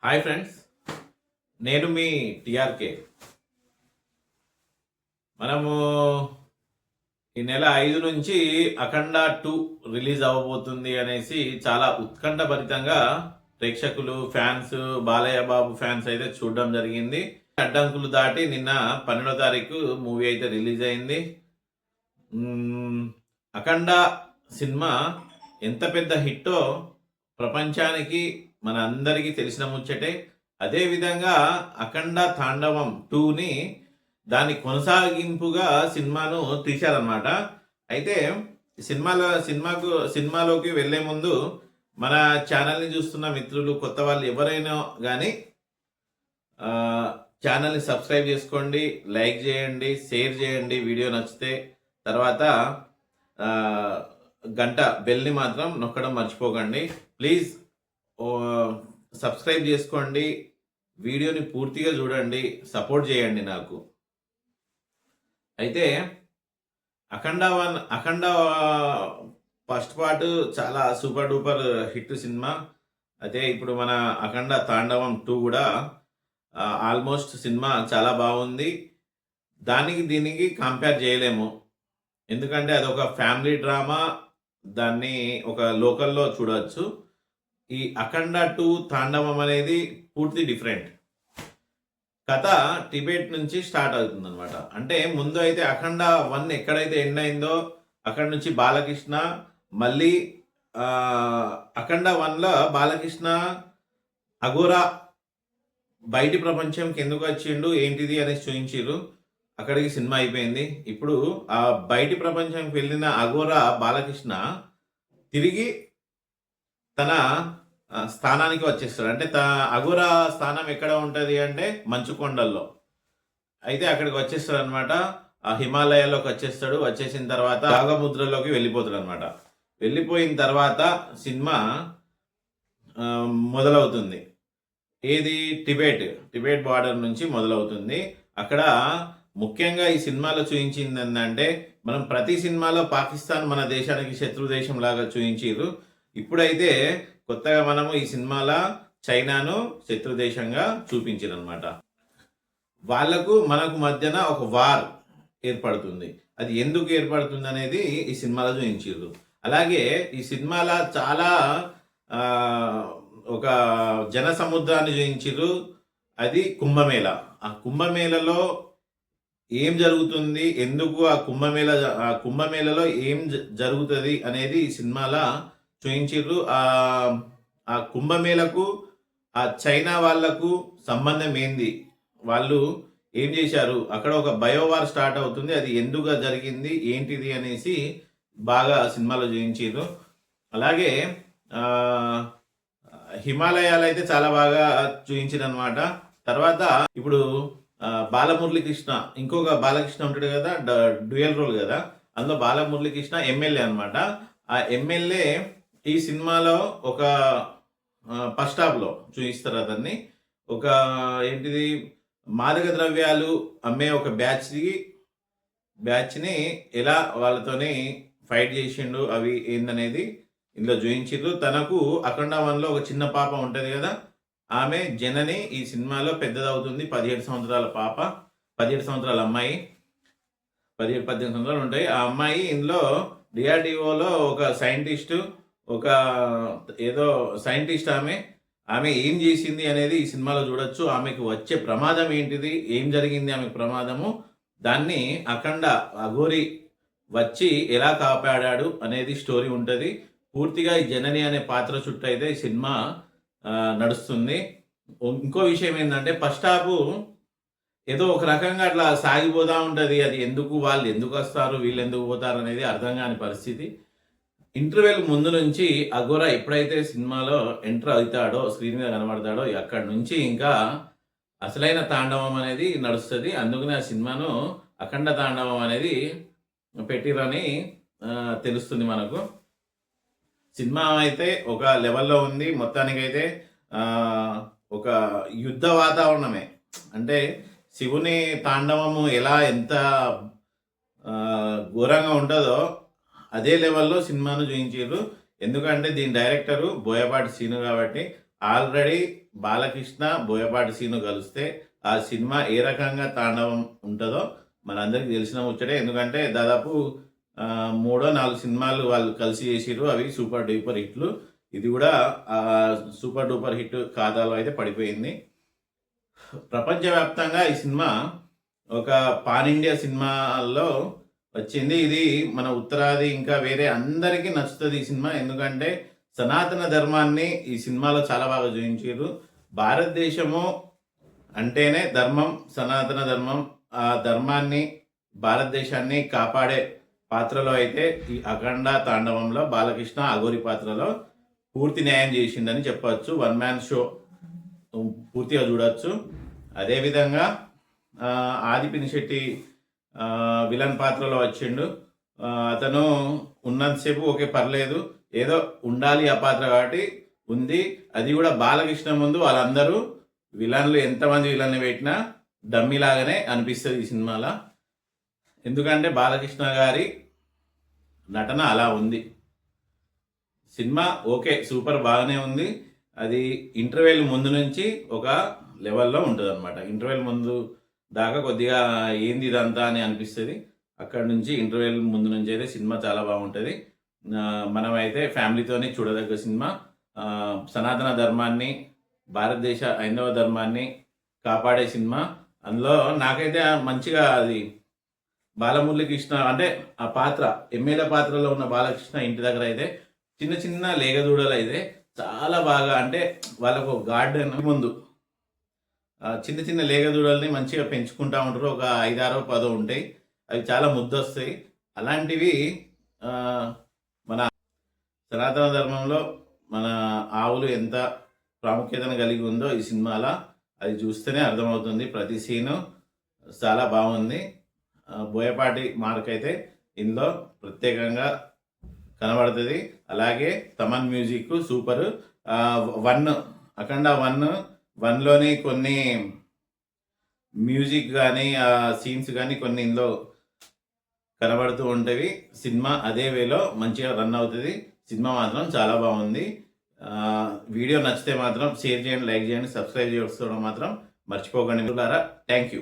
Hi friends, నేను మీ టిఆర్కే. మనము ఈ నెల 5 నుంచి అఖండ 2 రిలీజ్ అవ్వబోతుంది అనేసి చాలా ఉత్కంఠభరితంగా ప్రేక్షకులు, ఫ్యాన్స్, బాలయ్య బాబు ఫ్యాన్స్ అయితే చూడడం జరిగింది. అడ్డంకులు దాటి నిన్న 12వ తారీఖు మూవీ అయితే రిలీజ్ అయింది. అఖండ సినిమా ఎంత పెద్ద హిట్టో ప్రపంచానికి మన అందరికీ తెలిసిన ముచ్చటే. అదేవిధంగా అఖండ తాండవం 2ని దాని కొనసాగింపుగా సినిమాను తీశారనమాట. అయితే సినిమాలోకి వెళ్లే ముందు మన ఛానల్ని చూస్తున్న మిత్రులు, కొత్త వాళ్ళు ఎవరైనా కానీ ఛానల్ని సబ్స్క్రైబ్ చేసుకోండి, లైక్ చేయండి, షేర్ చేయండి వీడియో నచ్చితే. తర్వాత గంట బెల్ని మాత్రం నొక్కడం మర్చిపోకండి. ప్లీజ్ సబ్స్క్రైబ్ చేసుకోండి, వీడియోని పూర్తిగా చూడండి, సపోర్ట్ చేయండి నాకు. అయితే అఖండ ఫస్ట్ పార్ట్ చాలా సూపర్ డూపర్ హిట్ సినిమా. అయితే ఇప్పుడు మన అఖండ తాండవం 2 కూడా ఆల్మోస్ట్ సినిమా చాలా బాగుంది. దీనికి కంపేర్ చేయలేము, ఎందుకంటే అదొక ఫ్యామిలీ డ్రామా. దాన్ని ఒక లోకల్లో చూడవచ్చు. ఈ అఖండ 2 తాండవం అనేది పూర్తి డిఫరెంట్ కథ. టిబెట్ నుంచి స్టార్ట్ అవుతుంది అనమాట. అంటే ముందు అయితే అఖండ 1 ఎక్కడైతే ఎండ్ అయిందో అక్కడి నుంచి బాలకృష్ణ మళ్ళీ అఖండ 1లో బాలకృష్ణ అఘోరా బయటి ప్రపంచంకి ఎందుకు వచ్చిండు, ఏంటిది అనేసి చూపించారు. అక్కడికి సినిమా అయిపోయింది. ఇప్పుడు ఆ బయటి ప్రపంచంకి వెళ్ళిన అఘోరా బాలకృష్ణ తిరిగి తన స్థానానికి వచ్చేస్తాడు. అంటే అఘోరా స్థానం ఎక్కడ ఉంటుంది అంటే మంచుకొండల్లో. అయితే అక్కడికి వచ్చేస్తాడు అనమాట. ఆ హిమాలయాల్లోకి వచ్చేస్తాడు. వచ్చేసిన తర్వాత నాగముద్రలోకి వెళ్ళిపోతాడు అనమాట. వెళ్ళిపోయిన తర్వాత సినిమా మొదలవుతుంది. ఏది? టిబెట్ బార్డర్ నుంచి మొదలవుతుంది. అక్కడ ముఖ్యంగా ఈ సినిమాలో చూపించింది ఏంటంటే, మనం ప్రతి సినిమాలో పాకిస్తాన్ మన దేశానికి శత్రు దేశం లాగా చూపించారు. ఇప్పుడైతే కొత్తగా మనము ఈ సినిమాలో చైనాను శత్రు దేశంగా చూపించారనమాట. వాళ్లకు మనకు మధ్యన ఒక వార్ ఏర్పడుతుంది. అది ఎందుకు ఏర్పడుతుంది అనేది ఈ సినిమాలో చూపించారు. అలాగే ఈ సినిమాలో చాలా ఒక జన సముద్రాన్ని చూపించారు. అది కుంభమేళ. ఆ కుంభమేళలో ఏం జరుగుతుంది, ఎందుకు ఆ కుంభమేళలో ఏం జరుగుతుంది అనేది ఈ సినిమాలో చూపించారు. ఆ కుంభమేళకు ఆ చైనా వాళ్లకు సంబంధం ఏంది, వాళ్ళు ఏం చేశారు, అక్కడ ఒక బయోవార్ స్టార్ట్ అవుతుంది. అది ఎందుకు జరిగింది, ఏంటిది అనేసి బాగా సినిమాలో చూపించారు. అలాగే హిమాలయాలు అయితే చాలా బాగా చూపించారు అనమాట. తర్వాత ఇప్పుడు బాలమురళీకృష్ణ, ఇంకొక బాలకృష్ణ ఉంటాడు కదా, డ్యూయల్ రోల్ కదా, అందులో బాలమురళీకృష్ణ ఎమ్మెల్యే అనమాట. ఆ ఎమ్మెల్యే ఈ సినిమాలో ఒక ఫస్ట్ హాఫ్లో చూపిస్తారు. అతన్ని ఒక ఏంటిది మాదక ద్రవ్యాలు అమ్మే ఒక బ్యాచ్ని ఎలా వాళ్ళతోని ఫైట్ చేసిండు, అవి ఏందనేది ఇందులో చూపించారు. తనకు అఖండ 1లో ఒక చిన్న పాప ఉంటుంది కదా, ఆమె జనని ఈ సినిమాలో పెద్దదవుతుంది. 17 సంవత్సరాల పాప, 17 సంవత్సరాల అమ్మాయి, 17-18 సంవత్సరాలు ఉంటాయి. ఆ అమ్మాయి ఇందులో డిఆర్డిఓలో ఒక సైంటిస్టు, ఒక ఏదో సైంటిస్ట్. ఆమె ఏం చేసింది అనేది ఈ సినిమాలో చూడొచ్చు. ఆమెకు వచ్చే ప్రమాదం ఏంటిది, ఏం జరిగింది ఆమెకు ప్రమాదము, దాన్ని అఖండ అఘోరి వచ్చి ఎలా కాపాడాడు అనేది స్టోరీ ఉంటుంది. పూర్తిగా ఈ జనని అనే పాత్ర చుట్టూ అయితే ఈ సినిమా నడుస్తుంది. ఇంకో విషయం ఏంటంటే, ఫస్ట్ హాఫ్ ఏదో ఒక రకంగా అట్లా సాగిపోతూ ఉంటుంది. అది వాళ్ళు ఎందుకు వస్తారు, వీళ్ళు ఎందుకు పోతారు అనేది అర్థం కాని పరిస్థితి. ఇంటర్వెల్ ముందు నుంచి అఘోరా ఎప్పుడైతే సినిమాలో ఎంటర్ అవుతాడో, స్క్రీన్ మీద కనబడతాడో, అక్కడి నుంచి ఇంకా అసలైన తాండవం అనేది నడుస్తుంది. అందుకనే ఆ సినిమాను అఖండ తాండవం అనేది పెట్టిరని తెలుస్తుంది మనకు. సినిమా అయితే ఒక లెవెల్లో ఉంది. మొత్తానికైతే ఒక యుద్ధ వాతావరణమే. అంటే శివుని తాండవము ఎంత ఘోరంగా ఉంటుందో అదే లెవెల్లో సినిమాను చూపించారు. ఎందుకంటే దీని డైరెక్టరు బోయపాటి శ్రీను కాబట్టి ఆల్రెడీ బాలకృష్ణ బోయపాటి సీను కలిస్తే ఆ సినిమా ఏ రకంగా తాండవం ఉంటుందో మనందరికీ తెలిసిన ముచ్చటే. ఎందుకంటే దాదాపు 3-4 సినిమాలు వాళ్ళు కలిసి చేసిర్రు. అవి సూపర్ డూపర్ హిట్లు. ఇది కూడా సూపర్ డూపర్ హిట్ ఖాతాలో అయితే పడిపోయింది. ప్రపంచవ్యాప్తంగా ఈ సినిమా ఒక పాన్ ఇండియా సినిమాల్లో వచ్చింది. ఇది మన ఉత్తరాది ఇంకా వేరే అందరికీ నచ్చుతుంది ఈ సినిమా. ఎందుకంటే సనాతన ధర్మాన్ని ఈ సినిమాలో చాలా బాగా చూపించారు. భారతదేశము అంటేనే ధర్మం, సనాతన ధర్మం. ఆ ధర్మాన్ని, భారతదేశాన్ని కాపాడే పాత్రలో అయితే ఈ అఖండ తాండవంలో బాలకృష్ణ అఘోరి పాత్రలో పూర్తి న్యాయం చేసిందని చెప్పవచ్చు. వన్ మ్యాన్ షో పూర్తిగా చూడొచ్చు. అదేవిధంగా ఆది పినిశెట్టి విలన్ పాత్రలో వచ్చిండు. అతను ఉన్నంతసేపు ఓకే పర్లేదు, ఏదో ఉండాలి ఆ పాత్ర కాబట్టి ఉంది. అది కూడా బాలకృష్ణ ముందు వాళ్ళందరూ విలన్లు ఎంతమంది విలన్లు పెట్టినా డమ్మిలాగానే అనిపిస్తుంది ఈ సినిమాలో. ఎందుకంటే బాలకృష్ణ గారి నటన అలా ఉంది. సినిమా ఓకే సూపర్ బాగానే ఉంది. అది ఇంటర్వెల్ ముందు నుంచి ఒక లెవెల్లో ఉంటుంది అనమాట. ఇంటర్వెల్ ముందు దాకా కొద్దిగా ఏంది ఇదంతా అని అనిపిస్తుంది. అక్కడ నుంచి ఇంటర్వెల్ ముందు నుంచి అయితే సినిమా చాలా బాగుంటుంది. మనమైతే ఫ్యామిలీతోనే చూడదగ్గ సినిమా. సనాతన ధర్మాన్ని, భారతదేశ హైందవ ధర్మాన్ని కాపాడే సినిమా. అందులో నాకైతే మంచిగా అది బాలమురళీకృష్ణ అంటే ఆ పాత్ర ఎమ్మెల్యే పాత్రలో ఉన్న బాలకృష్ణ ఇంటి దగ్గర అయితే చిన్న చిన్న లేగదూడలు అయితే చాలా బాగా, అంటే వాళ్ళకు గార్డెన్ ముందు చిన్న చిన్న లేగదూడల్ని మంచిగా పెంచుకుంటూ ఉంటారు. ఒక 5-6-10 ఉంటాయి. అవి చాలా ముద్దొస్తాయి. అలాంటివి మన సనాతన ధర్మంలో మన ఆవులు ఎంత ప్రాముఖ్యతను కలిగి ఉందో ఈ సినిమాలో అది చూస్తేనే అర్థమవుతుంది. ప్రతి సీను చాలా బాగుంది. బోయపాటి మార్క్ అయితే ఇందులో ప్రత్యేకంగా కనబడుతుంది. అలాగే తమన్ మ్యూజిక్ సూపర్. అఖండ 1లోని కొన్ని మ్యూజిక్ కానీ సీన్స్ కానీ కొన్ని ఇందులో కనబడుతూ ఉంటాయి. సినిమా అదే వేలో మంచిగా రన్ అవుతుంది. సినిమా మాత్రం చాలా బాగుంది. వీడియో నచ్చితే మాత్రం షేర్ చేయండి, లైక్ చేయండి, సబ్స్క్రైబ్ చేసుకోవడం మాత్రం మర్చిపోకండి. Thank you.